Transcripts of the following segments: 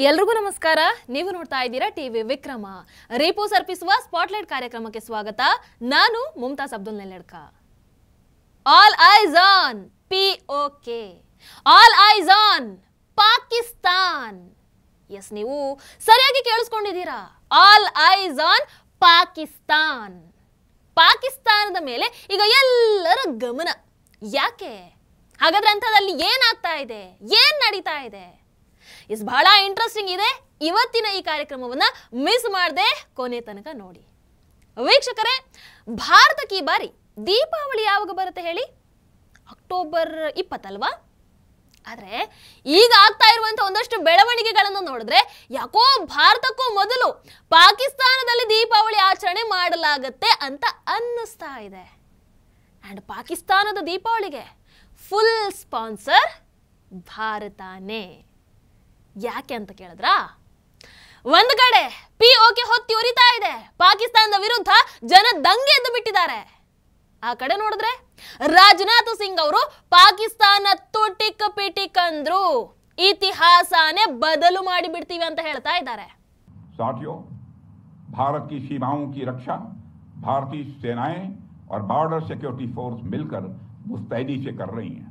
ಎಲ್ರಿಗೂ ನಮಸ್ಕಾರ. ನೀವು ನೋಡ್ತಾ ಇದ್ದೀರಾ ಟಿವಿ ವಿಕ್ರಮ. ರಿಪೋಸ್ ಅರ್ಪಿಸುವ ಸ್ಪಾಟ್ಲೈಟ್ ಕಾರ್ಯಕ್ರಮಕ್ಕೆ ಸ್ವಾಗತ. ನಾನು Mumtaz Abdul Nelladka. All eyes on POK. All eyes on Pakistan. Yes, ನೀವು ಸರಿಯಾಗಿ ಕೇಳಿಸ್ಕೊಂಡಿದ್ದೀರಾ. All eyes on Pakistan. ಪಾಕಿಸ್ತಾನದ ಮೇಲೆ ಈಗ ಎಲ್ಲರ ಗಮನ. ಯಾಕೆ? ಹಾಗಾದ್ರೆ ಅಂಥದ್ದಲ್ಲಿ ಏನಾಗ್ತಾ ಇದೆ, ಏನ್ ನಡೀತಾ ಇದೆ? ಬಹಳ ಇಂಟ್ರೆಸ್ಟಿಂಗ್ ಇದೆ. ಇವತ್ತಿನ ಈ ಕಾರ್ಯಕ್ರಮವನ್ನ ಮಿಸ್ ಮಾಡದೆ ಕೊನೆ ತನಕ ನೋಡಿ. ವೀಕ್ಷಕರೇ, ಭಾರತಕ್ಕೆ ಈ ಬಾರಿ ದೀಪಾವಳಿ ಯಾವಾಗ ಬರುತ್ತೆ ಹೇಳಿ? ಅಕ್ಟೋಬರ್ 20 ಅಲ್ವಾ? ಆದ್ರೆ ಈಗ ಆಗ್ತಾ ಇರುವಂತ ಒಂದಷ್ಟು ಬೆಳವಣಿಗೆಗಳನ್ನು ನೋಡಿದ್ರೆ ಯಾಕೋ ಭಾರತಕ್ಕೂ ಮೊದಲು ಪಾಕಿಸ್ತಾನದಲ್ಲಿ ದೀಪಾವಳಿ ಆಚರಣೆ ಮಾಡಲಾಗತ್ತೆ ಅಂತ ಅನ್ನಿಸ್ತಾ ಇದೆ. ಅಂಡ್ ಪಾಕಿಸ್ತಾನದ ದೀಪಾವಳಿಗೆ ಫುಲ್ ಸ್ಪಾನ್ಸರ್ ಭಾರತನೇ. ಯಾಕೆ ಅಂತ ಕೇಳಿದ್ರಾ? ಒಂದು ಕಡೆ POK ಹೊತ್ತಿ ಉರಿತಾ ಇದೆ, ಪಾಕಿಸ್ತಾನದ ವಿರುದ್ಧ ಜನ ದಂಗೆ ಎದ್ದು ಬಿಟ್ಟಿದ್ದಾರೆ. ಆ ಕಡೆ ನೋಡಿದ್ರೆ ರಾಜನಾಥ್ ಸಿಂಗ್ ಅವರು ಪಾಕಿಸ್ತಾನ ತುಟಿಕ್ ಪಿಟಿಕ್ ಅಂದ್ರು, ಇತಿಹಾಸನೇ ಬದಲು ಮಾಡಿ ಬಿಡ್ತೀವಿ ಅಂತ ಹೇಳ್ತಾ ಇದ್ದಾರೆ. साथियों, भारत की सीमाओं की रक्षा भारतीय सेनाएं और बॉर्डर सिक्योरिटी फोर्स मिलकर मुस्तैदी से कर रही हैं।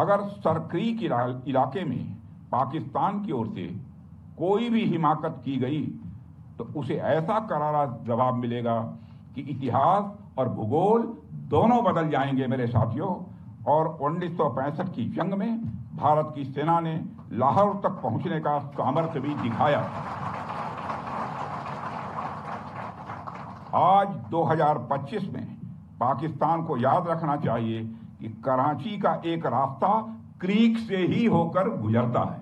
अगर सरक्रीक इलाके में पाकिस्तान की ओर से कोई भी हिमाकत की गई तो उसे ऐसा करारा जवाब मिलेगा कि इतिहास और भूगोल दोनों बदल जाएंगे मेरे साथियों। और 1965 की जंग में भारत की सेना ने लाहौर तक पहुंचने का सामर्थ्य भी दिखाया। आज 2025 में पाकिस्तान को याद रखना चाहिए कि कराची का एक रास्ता क्रीक से ही होकर गुजरता है।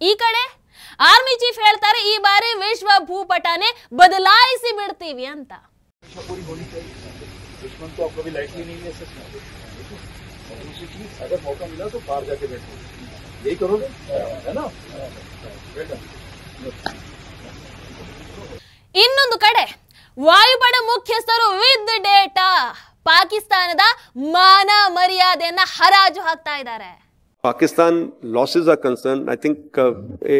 ಈ ಕಡೆ ಆರ್ಮಿ चीफ ಹೇಳ್ತಾರೆ ಈ ಬಾರಿ ವಿಶ್ವ ಭೂಪಟನೇ ಬದಲಾಯಿಸಿ ಬಿಡ್ತೀವಿ ಅಂತ. पूरी होनी चाहिए। दुश्मन को आप कभी लाइटली नहीं ले सकते। और दूसरी चीज, अगर मौका मिला तो पार जाके बैठो, यही करोगे, है ना? ಇನ್ನೊಂದು ಕಡೆ ವಾಯುಪಡೆ ಮುಖ್ಯಸ್ಥರು ವಿತ್ ಡೇಟಾ ಪಾಕಿಸ್ತಾನದ ಮಾನ ಮರ್ಯಾದೆಯನ್ನ ಹರಾಜು ಹಾಕ್ತಾ ಇದ್ದಾರೆ. Pakistan losses are concerned, I think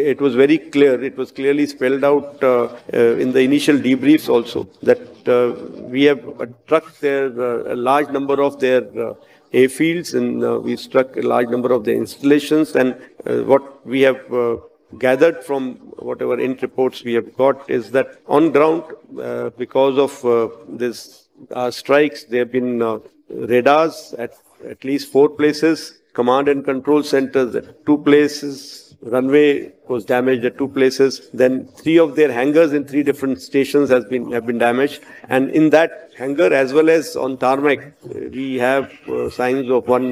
it was very clear, it was clearly spelled out in the initial debriefs also that we have struck a large number of their airfields and we struck a large number of their installations, and what we have gathered from whatever in reports we have got is that on ground because of this strikes there have been radars at least 4 places, command and control centers at 2 places, runway was damaged at 2 places, then 3 of their hangars in 3 different stations have been damaged, and in that hangar as well as on tarmac we have signs of one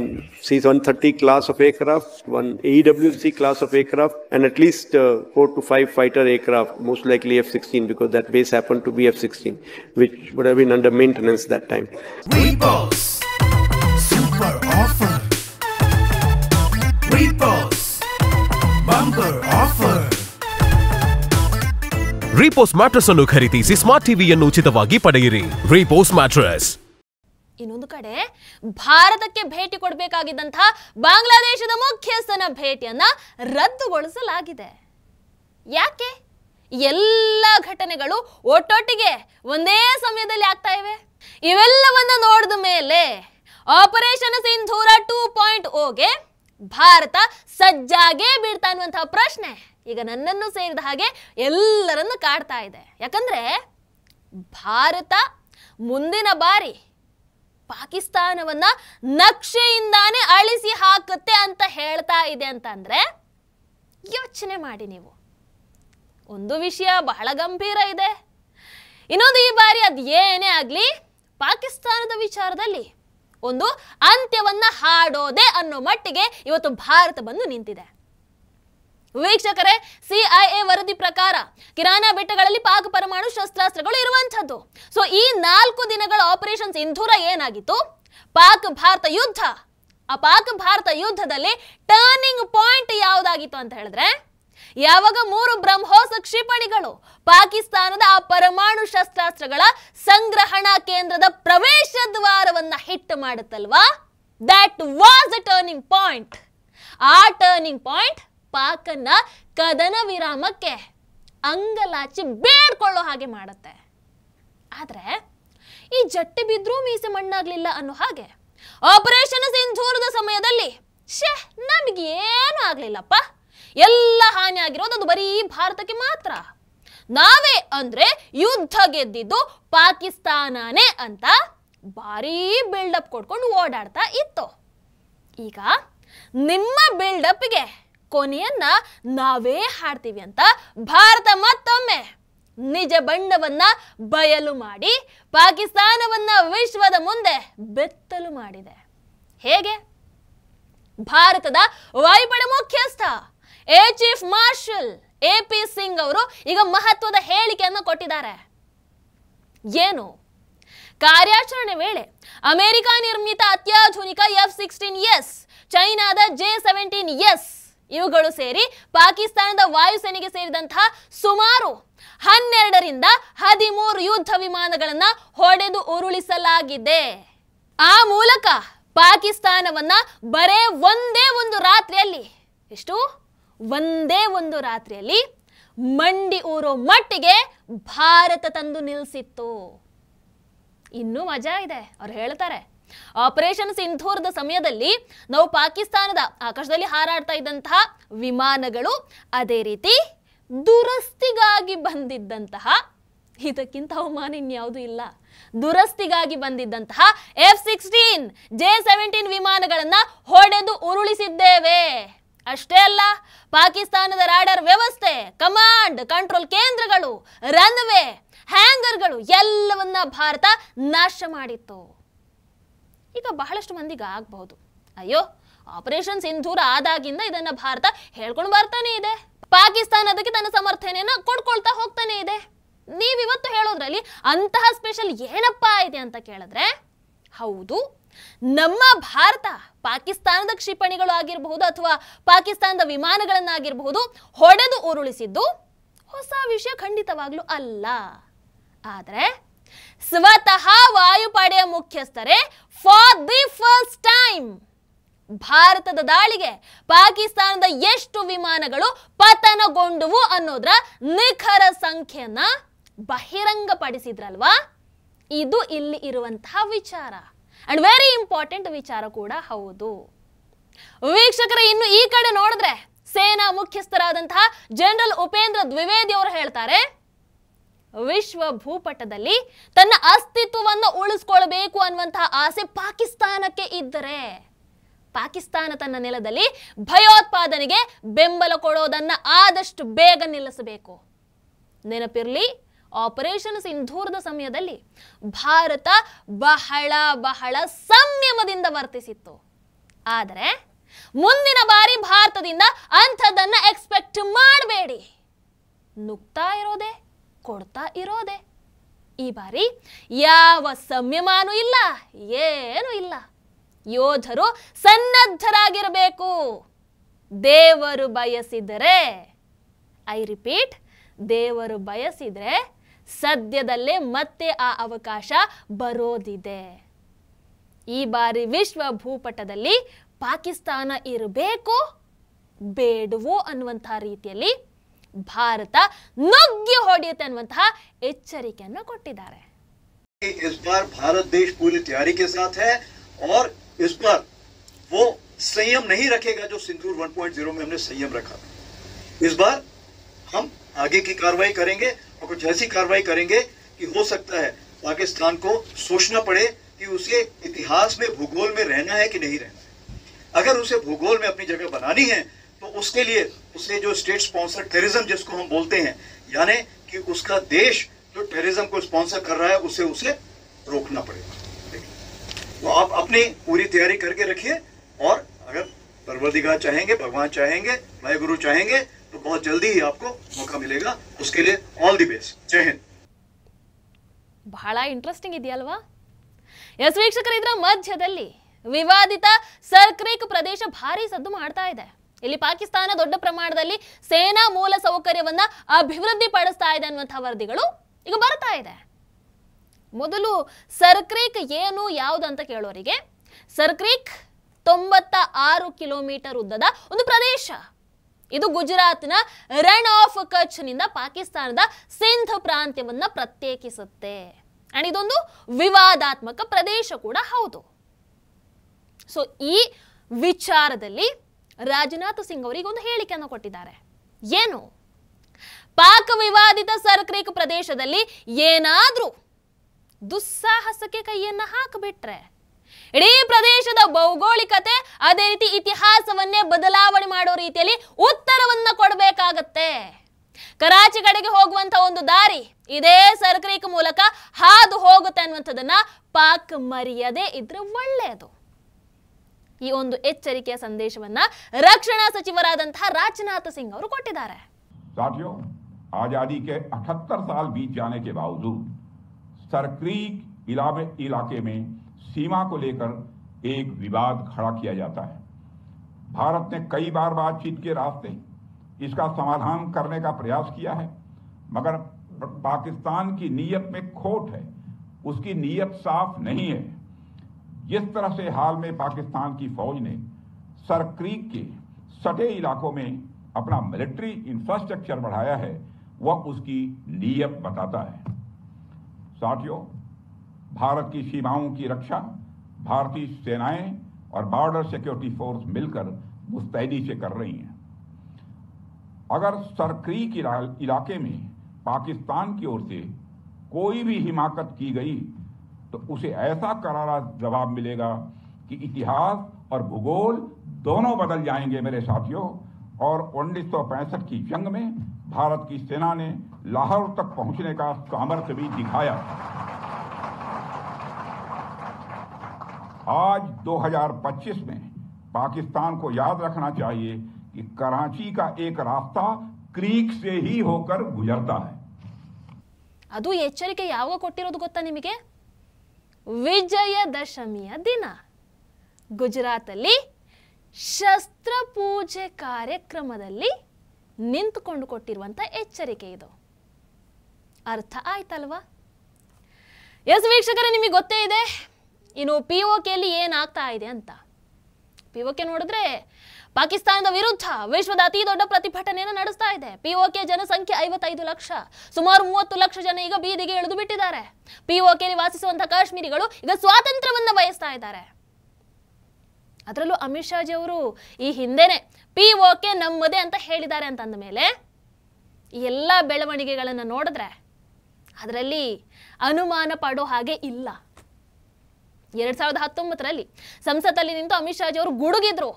C-130 class of aircraft, one AEWC class of aircraft, and at least 4 to 5 fighter aircraft, most likely F-16 because that base happened to be F-16 which would have been under maintenance that time. Repos super offer. Repos bumper offer. Repos mattress ಅನ್ನು ಖರೀದಿಸಿ smart ಟಿವಿಯನ್ನು ಉಚಿತವಾಗಿ ಪಡೆಯಿರಿ. Repos mattress. ಇನ್ನೊಂದು ಕಡೆ ಭಾರತಕ್ಕೆ ಭೇಟಿ ಕೊಡಬೇಕಾಗಿದ್ದಂತಹ ಬಾಂಗ್ಲಾದೇಶದ ಮುಖ್ಯಸ್ಥನ ಭೇಟಿಯನ್ನ ರದ್ದುಗೊಳಿಸಲಾಗಿದೆ. ಯಾಕೆ? ಎಲ್ಲ ಘಟನೆಗಳು ಒಟ್ಟೊಟ್ಟಿಗೆ ಒಂದೇ ಸಮಯದಲ್ಲಿ ಆಗ್ತಾ ಇವೆ. ಇವೆಲ್ಲವನ್ನ ನೋಡಿದ ಮೇಲೆ ಆಪರೇಷನ್ ಸಿಂಧೂರ 2.0ಗೆ ಭಾರತ ಸಜ್ಜಾಗೇ ಬೀಳ್ತಾ ಅನ್ನುವಂತಹ ಪ್ರಶ್ನೆ ಈಗ ನನ್ನನ್ನು ಸೇರಿದ ಹಾಗೆ ಎಲ್ಲರನ್ನು ಕಾಡ್ತಾ ಇದೆ. ಯಾಕಂದ್ರೆ ಭಾರತ ಮುಂದಿನ ಬಾರಿ ಪಾಕಿಸ್ತಾನವನ್ನ ನಕ್ಷೆಯಿಂದಾನೇ ಅಳಿಸಿ ಹಾಕುತ್ತೆ ಅಂತ ಹೇಳ್ತಾ ಇದೆ ಅಂತಂದ್ರೆ ಯೋಚನೆ ಮಾಡಿ ನೀವು. ಒಂದು ವಿಷಯ ಬಹಳ ಗಂಭೀರ ಇದೆ. ಇನ್ನೊಂದು, ಈ ಬಾರಿ ಅದು ಏನೇ ಆಗ್ಲಿ ಪಾಕಿಸ್ತಾನದ ವಿಚಾರದಲ್ಲಿ ಒಂದು ಅಂತ್ಯವನ್ನ ಹಾಡೋದೆ ಅನ್ನೋ ಮಟ್ಟಿಗೆ ಇವತ್ತು ಭಾರತ ಬಂದು ನಿಂತಿದೆ. ವೀಕ್ಷಕರೇ, CIA ವರದಿ ಪ್ರಕಾರ ಕಿರಾನಾ ಬೆಟ್ಟಗಳಲ್ಲಿ ಪಾಕ್ ಪರಮಾಣು ಶಸ್ತ್ರಾಸ್ತ್ರಗಳು ಇರುವಂತದ್ದು. ಸೊ ಈ 4 ದಿನಗಳ ಆಪರೇಷನ್ ಸಿಂಧೂರ ಏನಾಗಿತ್ತು? ಪಾಕ್ ಭಾರತ ಯುದ್ಧ. ಆ ಪಾಕ್ ಭಾರತ ಯುದ್ಧದಲ್ಲಿ ಟರ್ನಿಂಗ್ ಪಾಯಿಂಟ್ ಯಾವುದಾಗಿತ್ತು ಅಂತ ಹೇಳಿದ್ರೆ, ಯಾವಾಗ 3 ಬ್ರಹ್ಮೋಸ್ ಕ್ಷಿಪಣಿಗಳು ಪಾಕಿಸ್ತಾನದ ಆ ಪರಮಾಣು ಶಸ್ತ್ರಾಸ್ತ್ರಗಳ ಸಂಗ್ರಹಣಾ ಕೇಂದ್ರದ ಪ್ರವೇಶ ದ್ವಾರವನ್ನ ಹಿಟ್ ಮಾಡುತ್ತಲ್ವಾ, that was a turning point. ಆ ಟರ್ನಿಂಗ್ ಪಾಯಿಂಟ್ ಪಾಕನ್ನ ಕದನ ವಿರಾಮಕ್ಕೆ ಅಂಗಲಾಚಿ ಬೇಡ್ಕೊಳ್ಳೋ ಹಾಗೆ ಮಾಡುತ್ತೆ. ಆದ್ರೆ ಈ ಜಟ್ಟಿ ಬಿದ್ರೂ ಮೀಸೆ ಮಣ್ಣಾಗ್ಲಿಲ್ಲ ಅನ್ನೋ ಹಾಗೆ ಆಪರೇಷನ್ ಸಿಂಧೂರದ ಸಮಯದಲ್ಲಿ ನಮಗೇನು ಆಗ್ಲಿಲ್ಲಪ್ಪ, ಎಲ್ಲ ಹಾನಿ ಆಗಿರೋದು ಅದು ಬರೀ ಭಾರತಕ್ಕೆ ಮಾತ್ರ, ನಾವೇ ಅಂದ್ರೆ ಯುದ್ಧ ಗೆದ್ದಿದ್ದು ಪಾಕಿಸ್ತಾನನೇ ಅಂತ ಭಾರೀ ಬಿಲ್ಡಪ್ ಕೊಡ್ಕೊಂಡು ಓಡಾಡ್ತಾ ಇತ್ತು. ಈಗ ನಿಮ್ಮ ಬಿಲ್ಡಪ್ಗೆ ಕೊನೆಯನ್ನ ನಾವೇ ಹಾಡ್ತೀವಿ ಅಂತ ಭಾರತ ಮತ್ತೊಮ್ಮೆ ನಿಜ ಬಣ್ಣವನ್ನ ಬಯಲು ಮಾಡಿ ಪಾಕಿಸ್ತಾನವನ್ನ ವಿಶ್ವದ ಮುಂದೆ ಬೆತ್ತಲು ಮಾಡಿದೆ. ಹೇಗೆ? ಭಾರತದ ವಾಯುಪಡೆ ಮುಖ್ಯಸ್ಥ air chief marshal AP Singh ಅವರು ಈಗ ಮಹತ್ವದ ಹೇಳಿಕೆಯನ್ನು ಕೊಟ್ಟಿದ್ದಾರೆ. ಏನು? ಕಾರ್ಯಾಚರಣೆ ವೇಳೆ ಅಮೆರಿಕ ನಿರ್ಮಿತ ಅತ್ಯಾಧುನಿಕ F-16S, ಚೈನಾದ J-17S ಇವುಗಳು ಸೇರಿ ಪಾಕಿಸ್ತಾನದ ವಾಯುಸೇನೆಗೆ ಸೇರಿದಂತಹ ಸುಮಾರು 12ರಿಂದ 13 ಯುದ್ಧ ವಿಮಾನಗಳನ್ನ ಹೊಡೆದು ಉರುಳಿಸಲಾಗಿದೆ. ಆ ಮೂಲಕ ಪಾಕಿಸ್ತಾನವನ್ನ ಬರೇ ಒಂದೇ ಒಂದು ರಾತ್ರಿಯಲ್ಲಿ ಮಂಡಿ ಊರೋ ಮಟ್ಟಿಗೆ ಭಾರತ ತಂದು ನಿಲ್ಲಿಸಿತ್ತು. ಇನ್ನೂ ಮಜಾ ಇದೆ. ಅವ್ರು ಹೇಳ್ತಾರೆ, ಆಪರೇಷನ್ ಸಿಂಧೂರದ ಸಮಯದಲ್ಲಿ ನಾವು ಪಾಕಿಸ್ತಾನದ ಆಕಾಶದಲ್ಲಿ ಹಾರಾಡ್ತಾ ಇದ್ದಂತಹ ವಿಮಾನಗಳು, ಅದೇ ರೀತಿ ದುರಸ್ತಿಗಾಗಿ ಬಂದಿದ್ದಂತಹ, ಇದಕ್ಕಿಂತ ಅವಮಾನ ಇನ್ಯಾವುದೂ ಇಲ್ಲ, ದುರಸ್ತಿಗಾಗಿ ಬಂದಿದ್ದಂತಹ F-16, J-17 ವಿಮಾನಗಳನ್ನ ಹೊಡೆದು ಉರುಳಿಸಿದ್ದೇವೆ. ಅಷ್ಟೇ ಅಲ್ಲ, ಪಾಕಿಸ್ತಾನದ ರಾಡಾರ್ ವ್ಯವಸ್ಥೆ, ಕಮಾಂಡ್ ಕಂಟ್ರೋಲ್ ಕೇಂದ್ರಗಳು, ರನ್ವೇ, ಹ್ಯಾಂಗರ್ಗಳು ಎಲ್ಲವನ್ನ ಭಾರತ ನಾಶ ಮಾಡಿತ್ತು. ಈಗ ಬಹಳಷ್ಟು ಮಂದಿಗೆ ಆಗಬಹುದು, ಅಯ್ಯೋ ಆಪರೇಷನ್ ಸಿಂಧೂರ ಆದಾಗಿಂದ ಇದನ್ನ ಭಾರತ ಹೇಳ್ಕೊಂಡು ಬರ್ತಾನೆ ಇದೆ, ಪಾಕಿಸ್ತಾನ ಅದಕ್ಕೆ ತನ್ನ ಸಮರ್ಥನೆಯನ್ನ ಕೊಡ್ಕೊಳ್ತಾ ಹೋಗ್ತಾನೆ ಇದೆ. ನೀವಿವತ್ತು ಹೇಳೋದ್ರಲ್ಲಿ ಅಂತಹ ಸ್ಪೆಷಲ್ ಏನಪ್ಪಾ ಇದೆ ಅಂತ ಕೇಳಿದ್ರೆ, ಹೌದು, ನಮ್ಮ ಭಾರತ ಪಾಕಿಸ್ತಾನದ ಕ್ಷಿಪಣಿಗಳು ಆಗಿರಬಹುದು ಅಥವಾ ಪಾಕಿಸ್ತಾನದ ವಿಮಾನಗಳನ್ನಾಗಿರಬಹುದು ಹೊಡೆದು ಉರುಳಿಸಿದ್ದು ಹೊಸ ವಿಷಯ ಖಂಡಿತವಾಗ್ಲೂ ಅಲ್ಲ. ಆದರೆ ಸ್ವತಃ ವಾಯುಪಡೆಯ ಮುಖ್ಯಸ್ಥರೇ ಫಾರ್ ದಿ ಫಸ್ಟ್ ಟೈಮ್ ಭಾರತದ ದಾಳಿಗೆ ಪಾಕಿಸ್ತಾನದ ಎಷ್ಟು ವಿಮಾನಗಳು ಪತನಗೊಂಡುವು ಅನ್ನೋದ್ರ ನಿಖರ ಸಂಖ್ಯೆಯನ್ನ ಬಹಿರಂಗಪಡಿಸಿದ್ರಲ್ವಾ. ಇದು ಇಲ್ಲಿ ಇರುವಂತಹ ವಿಚಾರ ಅಂಡ್ ವೆರಿ ಇಂಪಾರ್ಟೆಂಟ್ ವಿಚಾರ ಕೂಡ ಹೌದು. ವೀಕ್ಷಕರೇ, ಇನ್ನು ಈ ಕಡೆ ನೋಡಿದ್ರೆ ಸೇನಾ ಮುಖ್ಯಸ್ಥರಾದಂತಹ ಜನರಲ್ ಉಪೇಂದ್ರ ದ್ವಿವೇದಿ ಅವರು ಹೇಳ್ತಾರೆ, ವಿಶ್ವ ಭೂಪಟದಲ್ಲಿ ತನ್ನ ಅಸ್ತಿತ್ವವನ್ನು ಉಳಿಸ್ಕೊಳ್ಬೇಕು ಅನ್ನುವಂತಹ ಆಸೆ ಪಾಕಿಸ್ತಾನಕ್ಕೆ ಇದ್ದರೆ ಪಾಕಿಸ್ತಾನ ತನ್ನ ನೆಲದಲ್ಲಿ ಭಯೋತ್ಪಾದನೆಗೆ ಬೆಂಬಲ ಕೊಡೋದನ್ನ ಆದಷ್ಟು ಬೇಗ ನಿಲ್ಲಿಸಬೇಕು. ನೆನಪಿರ್ಲಿ, ಆಪರೇಷನ್ ಸಿಂಧೂರದ ಸಮಯದಲ್ಲಿ ಭಾರತ ಬಹಳ ಸಂಯಮದಿಂದ ವರ್ತಿಸಿತ್ತು. ಆದರೆ ಮುಂದಿನ ಬಾರಿ ಭಾರತದಿಂದ ಅಂಥದನ್ನ ಎಕ್ಸ್ಪೆಕ್ಟ್ ಮಾಡಬೇಡಿ. ನುಗ್ತಾ ಇರೋದೆ, ಕೊಡ್ತಾ ಇರೋದೆ. ಈ ಬಾರಿ ಯಾವ ಸಂಯಮಾನೂ ಇಲ್ಲ, ಏನೂ ಇಲ್ಲ. ಯೋಧರು ಸನ್ನದ್ಧರಾಗಿರಬೇಕು. ದೇವರು ಬಯಸಿದರೆ, ಐ ರಿಪೀಟ್, ದೇವರು ಬಯಸಿದ್ರೆ ಸದ್ಯದಲ್ಲೇ ಮತ್ತೆ ಆ ಅವಕಾಶ ಬರೋದಿದೆ. ಈ ಬಾರಿ ವಿಶ್ವ ಭೂಪಟದಲ್ಲಿ ಪಾಕಿಸ್ತಾನ ಇರಬೇಕು ಬೇಡವೋ ಅನ್ನುವಂತಹ ರೀತಿಯಲ್ಲಿ ಭಾರತ ನುಗ್ಗಿ ಹೊಡೆಯುತ್ತೆ ಅನ್ನುವಂತಹ ಎಚ್ಚರಿಕೆಯನ್ನು ಕೊಟ್ಟಿದ್ದಾರೆ. इस बार भारत देश पूरी तैयारी के साथ है और इस बार वो संयम नहीं रखेगा जो सिंदूर 1.0 में हमने संयम रखा. इस बार हम आगे की कार्रवाई करेंगे और कुछ ऐसी कार्रवाई करेंगे कि हो सकता है पाकिस्तान को सोचना पड़े कि उसे इतिहास में भूगोल में रहना है कि नहीं रहना है. अगर उसे भूगोल में अपनी जगह बनानी है तो उसके लिए उसे जो स्टेट स्पॉन्सर टेररिज्म जिसको हम बोलते हैं, यानी कि उसका देश जो टेररिज्म को स्पॉन्सर कर रहा है उसे रोकना पड़ेगा. तो आप अपनी पूरी तैयारी करके रखिए और अगर परवरदिगार चाहेंगे, भगवान चाहेंगे, वाहेगुरु चाहेंगे तो बहुत जल्दी ही आपको मौका मिलेगा. उसके लिए ऑल ದಿ बेस्ट. जय हिंद. ಬಹಳ ಇಂಟ್ರೆಸ್ಟಿಂಗ್ ಇದೆಯಲ್ವಾ? ಎಸ್ ವೀಕ್ಷಕರು, ಇದರ ಮಧ್ಯದಲ್ಲಿ ವಿವಾದಿತ ಸರ್ಕ್ರೀಕ್ ಪ್ರದೇಶ ಭಾರಿ ಸದ್ದು ಮಾಡ್ತಾ ಇದೆ. ಇಲ್ಲಿ ಪಾಕಿಸ್ತಾನ ದೊಡ್ಡ ಪ್ರಮಾಣದಲ್ಲಿ ಸೇನಾ ಮೂಲ ಸೌಕರ್ಯವನ್ನ ಅಭಿವೃದ್ಧಿ ಪಡಿಸ್ತಾ ಇದೆ ಅನ್ನುವಂತಹ ವರದಿಗಳು ಈಗ ಬರ್ತಾ ಇದೆ. ಮೊದಲು ಸರ್ಕ್ರೀಕ್ ಏನು ಯಾವುದು ಅಂತ ಕೇಳೋರಿಗೆ, ಸರ್ಕ್ರೀಕ್ 96 ಕಿಲೋಮೀಟರ್ ಉದ್ದದ ಒಂದು ಪ್ರದೇಶ. ಇದು ಗುಜರಾತ್ನ ರಣ್ ಆಫ್ ಕಚ್ನಿಂದ ಪಾಕಿಸ್ತಾನದ ಸಿಂಧ್ ಪ್ರಾಂತ್ಯವನ್ನ ಪ್ರತ್ಯೇಕಿಸುತ್ತೆ. ಅಂಡ್ ಇದೊಂದು ವಿವಾದಾತ್ಮಕ ಪ್ರದೇಶ ಕೂಡ ಹೌದು. ಸೊ ಈ ವಿಚಾರದಲ್ಲಿ ರಾಜನಾಥ್ ಸಿಂಗ್ ಅವರಿಗೆ ಒಂದು ಹೇಳಿಕೆಯನ್ನು ಕೊಟ್ಟಿದ್ದಾರೆ. ಏನು? ಪಾಕ್ ವಿವಾದಿತ ಸರ್ ಕ್ರೀಕ್ ಪ್ರದೇಶದಲ್ಲಿ ಏನಾದ್ರೂ ದುಸ್ಸಾಹಸಕ್ಕೆ ಕೈಯನ್ನ ಹಾಕಿಬಿಟ್ರೆ ಇಡೀ ಪ್ರದೇಶದ ಭೌಗೋಳಿಕತೆ ಅದೇ ರೀತಿ ಇತಿಹಾಸವನ್ನೇ ಬದಲಾವಣೆ ಮಾಡೋ ರೀತಿಯಲ್ಲಿ ಉತ್ತರವನ್ನ ಕೊಡಬೇಕಾಗತ್ತೆ. ಕರಾಚಿ ಕಡೆಗೆ ಹೋಗುವಂತ ಒಂದು ದಾರಿ ಇದೇ ಸರ್ ಕ್ರೀಕ್ ಮೂಲಕ ಹಾದು ಹೋಗುತ್ತೆ ಅನ್ನುವಂಥದ್ದನ್ನ ಪಾಕ್ ಮರೆಯದೇ ಇದ್ರೆ ಒಳ್ಳೆಯದು. ಈ ಒಂದು ಎಚ್ಚರಿಕೆಯ ಸಂದೇಶವನ್ನ ರಕ್ಷಣಾ ಸಚಿವರಾದಂತಹ ರಾಜನಾಥ್ ಸಿಂಗ್ ಅವರು ಕೊಟ್ಟಿದ್ದಾರೆ. साथियों, आजादी के 78 साल बीत जाने के बावजूद सरक्रीक इलाके में सीमा को लेकर एक विवाद खड़ा किया जाता है. भारत ने कई बार बातचीत के रास्ते इसका समाधान करने का प्रयास किया है, मगर पाकिस्तान की नीयत में खोट है, उसकी नीयत साफ नहीं है. जिस तरह से हाल में पाकिस्तान की फौज ने सरक्रीक के सटे इलाकों में अपना मिलिट्री इंफ्रास्ट्रक्चर बढ़ाया है, वह उसकी नीयत बताता है. साथियों, भारत की सीमाओं की रक्षा भारतीय सेनाएं और बॉर्डर सिक्योरिटी फोर्स मिलकर मुस्तैदी से कर रही हैं. अगर सरक्रीक इलाके में पाकिस्तान की ओर से कोई भी हिमाकत की गई तो उसे ऐसा करारा जवाब मिलेगा कि इतिहास और भूगोल दोनों बदल जाएंगे मेरे साथियों. और 1965 की जंग में भारत की सेना ने लाहौर तक पहुंचने का सामर्थ्य भी दिखाया. आज 2025 में पाकिस्तान को याद रखना चाहिए कि कराची का एक रास्ता क्रीक से ही होकर गुजरता है. ಅದು ಎಚ್ಚರಿಕೆ ಯಾವಾಗ ಕೊಟ್ಟಿರೋದು ಗೊತ್ತಾ ನಿಮಗೆ? ವಿಜಯದಶಮಿಯ ದಿನ ಗುಜರಾತಲ್ಲಿ ಶಸ್ತ್ರ ಪೂಜೆ ಕಾರ್ಯಕ್ರಮದಲ್ಲಿ ನಿಂತುಕೊಂಡು ಕೊಟ್ಟಿರುವಂತ ಎಚ್ಚರಿಕೆ ಇದು. ಅರ್ಥ ಆಯ್ತಲ್ವಾ? ಎಸ್ ವೀಕ್ಷಕರೇ, ನಿಮಗೆ ಗೊತ್ತೇ ಇದೆ ಇನ್ನು ಪಿಒಕೆಯಲ್ಲಿ ಏನಾಗ್ತಾ ಇದೆ ಅಂತ. ಪಿಒಕೆ ನೋಡಿದ್ರೆ ಪಾಕಿಸ್ತಾನದ ವಿರುದ್ಧ ವಿಶ್ವದ ಅತಿ ದೊಡ್ಡ ಪ್ರತಿಭಟನೆಯನ್ನು ನಡೆಸ್ತಾ ಇದೆ. ಪಿಒಕೆ ಜನಸಂಖ್ಯೆ 55 ಲಕ್ಷ, ಸುಮಾರು 30 ಲಕ್ಷ ಜನ ಈಗ ಬೀದಿಗೆ ಇಳಿದು ಬಿಟ್ಟಿದ್ದಾರೆ. ಪಿಒಕೆಯಲ್ಲಿ ವಾಸಿಸುವಂತಹ ಕಾಶ್ಮೀರಿಗಳು ಈಗ ಸ್ವಾತಂತ್ರ್ಯವನ್ನ ಬಯಸ್ತಾ ಇದ್ದಾರೆ. ಅದರಲ್ಲೂ ಅಮಿತ್ ಶಾಜಿ ಅವರು ಈ ಹಿಂದೆನೆ ಪಿಒಕೆ ನಮ್ಮದೇ ಅಂತ ಹೇಳಿದ್ದಾರೆ ಅಂತ ಅಂದ ಮೇಲೆ ಈ ಎಲ್ಲ ಬೆಳವಣಿಗೆಗಳನ್ನು ನೋಡಿದ್ರೆ ಅದರಲ್ಲಿ ಅನುಮಾನ ಪಡೋ ಹಾಗೆ ಇಲ್ಲ. 2019ರಲ್ಲಿ ಸಂಸತ್ತಲ್ಲಿ ನಿಂತು ಅಮಿತ್ ಶಾಜಿ ಅವರು ಗುಡುಗಿದ್ರು.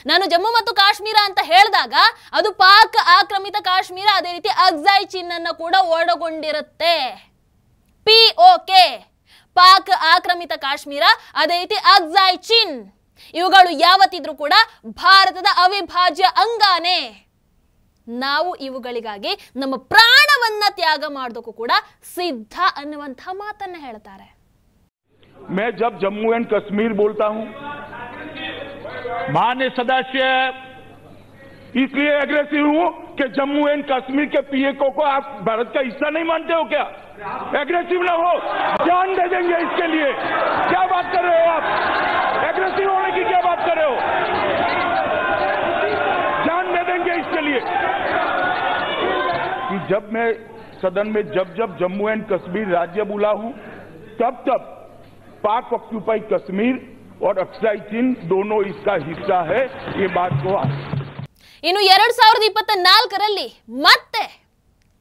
ನಾನು ಜಮ್ಮು ಮತ್ತು ಕಾಶ್ಮೀರ ಅಂತ ಹೇಳಿದಾಗ ಅದು ಪಾಕ್ ಆಕ್ರಮಿತ ಕಾಶ್ಮೀರ, ಅದೇ ರೀತಿ ಅಕ್ಸಾಯ್ ಚಿನ್ ಅನ್ನು ಕೂಡ ಒಳಗೊಂಡಿರುತ್ತೆ. ಪಿಒಕೆ ಪಾಕ್ ಆಕ್ರಮಿತ ಕಾಶ್ಮೀರ, ಅದೇ ರೀತಿ ಅಕ್ಸಾಯ್ ಚಿನ್ ಇವುಗಳು ಯಾವತ್ತಿದ್ರೂ ಕೂಡ ಭಾರತದ ಅವಿಭಾಜ್ಯ ಅಂಗಾನೇ. ನಾವು ಇವುಗಳಿಗಾಗಿ ನಮ್ಮ ಪ್ರಾಣವನ್ನ ತ್ಯಾಗ ಮಾಡೋದಕ್ಕೂ ಕೂಡ ಸಿದ್ಧ ಅನ್ನುವಂತಹ ಮಾತನ್ನ ಹೇಳ್ತಾರೆ. मैं जब जम्मू एंड कश्मीर बोलता हूं, माननीय सदस्य इसलिए एग्रेसिव हूं कि जम्मू एंड कश्मीर के पीएको को आप भारत का हिस्सा नहीं मानते हो क्या? एग्रेसिव ना हो, जान दे देंगे इसके लिए. क्या बात कर रहे हो आप? एग्रेसिव होने की क्या बात कर रहे हो? जान दे देंगे इसके लिए. कि जब मैं सदन में जब जम्मू एंड कश्मीर राज्य बोला हूं, तब पाक ऑक्यूपाई कश्मीर और अक्साई चीन दोनों इसका हिस्सा है. ये बात को ಇನ್ನು 2024ರಲ್ಲಿ ಮತ್ತೆ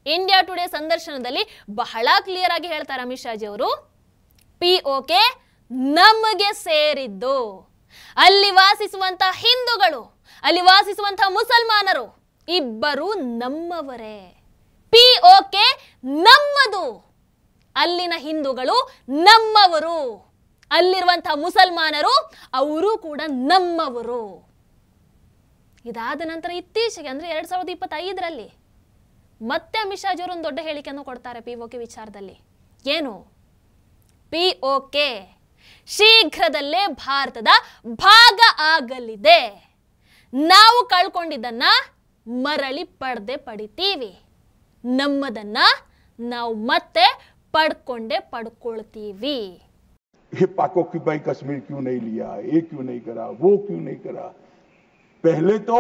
ಇಂಡಿಯಾ ಟುಡೇ ಸಂದರ್ಶನದಲ್ಲಿ ಬಹಳ ಕ್ಲಿಯರ್ ಆಗಿ ಹೇಳ್ತಾರೆ ಅಮಿತ್ ಶಾಜಿ ಅವರು, ಪಿಒಕೆ ನಮಗೆ ಸೇರಿದ್ದು. ಅಲ್ಲಿ ವಾಸಿಸುವಂತಹ ಹಿಂದೂಗಳು, ಅಲ್ಲಿ ವಾಸಿಸುವಂತಹ ಮುಸಲ್ಮಾನರು ಇಬ್ಬರು ನಮ್ಮವರೇ. ಪಿಒಕೆ ನಮ್ಮದು, ಅಲ್ಲಿನ ಹಿಂದೂಗಳು ನಮ್ಮವರು, ಅಲ್ಲಿರುವಂತಹ ಮುಸಲ್ಮಾನರು ಅವರು ಕೂಡ ನಮ್ಮವರು. ಇದಾದ ನಂತರ ಇತ್ತೀಚೆಗೆ ಅಂದ್ರೆ 2025ರಲ್ಲಿ ಮತ್ತೆ ಅಮಿತ್ ಶಾಜಿ ಅವರು ಒಂದು ದೊಡ್ಡ ಹೇಳಿಕೆಯನ್ನು ಕೊಡ್ತಾರೆ ಪಿಒಕೆ ವಿಚಾರದಲ್ಲಿ. ಏನು? ಪಿಒಕೆ ಶೀಘ್ರದಲ್ಲೇ ಭಾರತದ ಭಾಗ ಆಗಲಿದೆ. ನಾವು ಕಳ್ಕೊಂಡಿದ್ದನ್ನ ಮರಳಿ ಪಡಿತೀವಿ, ನಮ್ಮದನ್ನ ನಾವು ಮತ್ತೆ ಪಡ್ಕೊಳ್ತೀವಿ. ये पाक ऑक्यूपाई कश्मीर क्यों नहीं लिया, ये क्यों नहीं करा, वो क्यों नहीं करा? पहले तो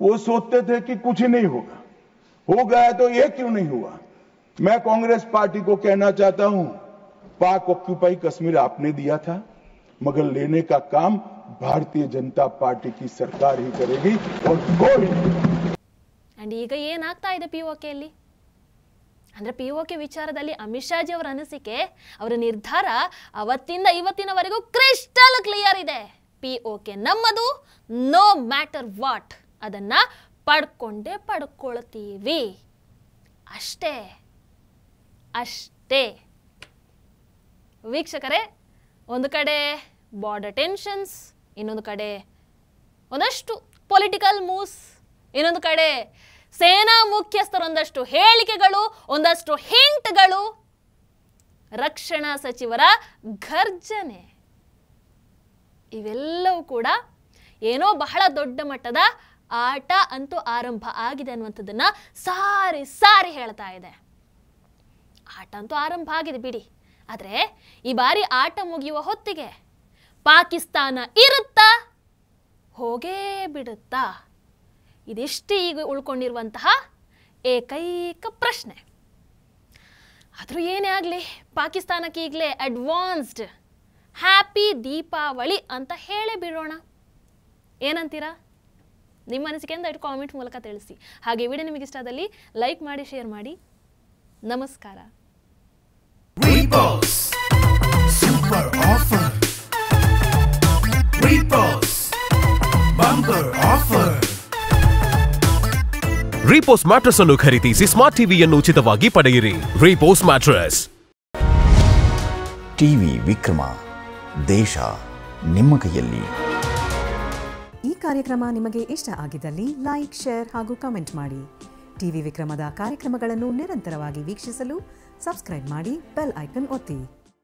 वो सोचते थे कि कुछ ही नहीं होगा, हो गया तो ये क्यों नहीं हुआ। मैं कांग्रेस पार्टी को कहना चाहता हूं, पाक ऑक्यूपाई कश्मीर आपने दिया था, मगर लेने का काम भारतीय जनता पार्टी की सरकार ही करेगी और कोई नहीं। ಅಂಡ್ ಈಗ ಏನಾಗ್ತಾ ಇದೆ POKಯಲ್ಲಿ ಅಂದ್ರೆ POK ವಿಚಾರದಲ್ಲಿ ಅಮಿತ್ ಶಾಜಿ ಅವರ ಅನಿಸಿಕೆ, ಅವರ ನಿರ್ಧಾರ ಅವತ್ತಿಂದ ಇವತ್ತಿನವರೆಗೂ ಕ್ರಿಸ್ಟಲ್ ಕ್ಲಿಯರ್ ಇದೆ. POK ನಮ್ಮದು, ನೋ ಮ್ಯಾಟರ್ ವಾಟ್, ಅದನ್ನ ಪಡ್ಕೊಂಡೇ ಪಡ್ಕೊಳ್ತೀವಿ, ಅಷ್ಟೇ ಅಷ್ಟೇ. ವೀಕ್ಷಕರೇ, ಒಂದು ಕಡೆ ಬಾರ್ಡರ್ ಟೆನ್ಷನ್ಸ್, ಇನ್ನೊಂದು ಕಡೆ ಒಂದಷ್ಟು ಪೊಲಿಟಿಕಲ್ ಮೂವ್ಸ್, ಇನ್ನೊಂದು ಕಡೆ ಸೇನಾ ಮುಖ್ಯಸ್ಥರೊಂದಷ್ಟು ಹೇಳಿಕೆಗಳು, ಒಂದಷ್ಟು ಹಿಂಟ್ಗಳು, ರಕ್ಷಣಾ ಸಚಿವರ ಘರ್ಜನೆ, ಇವೆಲ್ಲವೂ ಕೂಡ ಏನೋ ಬಹಳ ದೊಡ್ಡ ಮಟ್ಟದ ಆಟ ಅಂತೂ ಆರಂಭ ಆಗಿದೆ ಅನ್ನುವಂಥದ್ದನ್ನ ಸಾರಿ ಸಾರಿ ಹೇಳ್ತಾ ಇದೆ. ಆಟ ಅಂತೂ ಆರಂಭ ಆಗಿದೆ ಬಿಡಿ, ಆದರೆ ಈ ಬಾರಿ ಆಟ ಮುಗಿಯುವ ಹೊತ್ತಿಗೆ ಪಾಕಿಸ್ತಾನ ಇರುತ್ತಾ, ಹೋಗೇ ಬಿಡುತ್ತಾ? ಇದಿಷ್ಟು ಈಗ ಉಳ್ಕೊಂಡಿರುವಂತಹ ಏಕೈಕ ಪ್ರಶ್ನೆ. ಆದರೂ ಏನೇ ಆಗಲಿ, ಪಾಕಿಸ್ತಾನಕ್ಕೆ ಈಗಲೇ ಅಡ್ವಾನ್ಸ್ಡ್ ಹ್ಯಾಪಿ ದೀಪಾವಳಿ ಅಂತ ಹೇಳೇ ಬಿಡೋಣ. ಏನಂತೀರಾ? ನಿಮ್ಮ ಅನಿಸಿಕೆಯಿಂದ ಇಟ್ಟು ಕಾಮೆಂಟ್ ಮೂಲಕ ತಿಳಿಸಿ. ಹಾಗೆ ವಿಡಿಯೋ ನಿಮಗೆ ಇಷ್ಟ ಆದಲ್ಲಿ ಲೈಕ್ ಮಾಡಿ, ಶೇರ್ ಮಾಡಿ. ನಮಸ್ಕಾರ. Repos Super Offer. Repos Bumper Offer. Repos mattress ಅನ್ನು ಖರೀದಿಸಿ ಸ್ಮಾರ್ಟ್ ಟಿವಿಯನ್ನು ಉಚಿತವಾಗಿ ಪಡೆಯಿರಿ. Repos mattress. ಟಿವಿ ವಿಕ್ರಮ, ದೇಶ ನಿಮ್ಮ ಕೈಯಲ್ಲಿ. ಈ ಕಾರ್ಯಕ್ರಮ ನಿಮಗೆ ಇಷ್ಟ ಆಗಿದ್ದಲ್ಲಿ ಲೈಕ್, ಶೇರ್ ಹಾಗೂ ಕಮೆಂಟ್ ಮಾಡಿ. ಟಿವಿ ವಿಕ್ರಮದ ಕಾರ್ಯಕ್ರಮಗಳನ್ನು ನಿರಂತರವಾಗಿ ವೀಕ್ಷಿಸಲು ಸಬ್ಸ್ಕ್ರೈಬ್ ಮಾಡಿ, ಬೆಲ್ ಐಕನ್ ಒತ್ತಿ.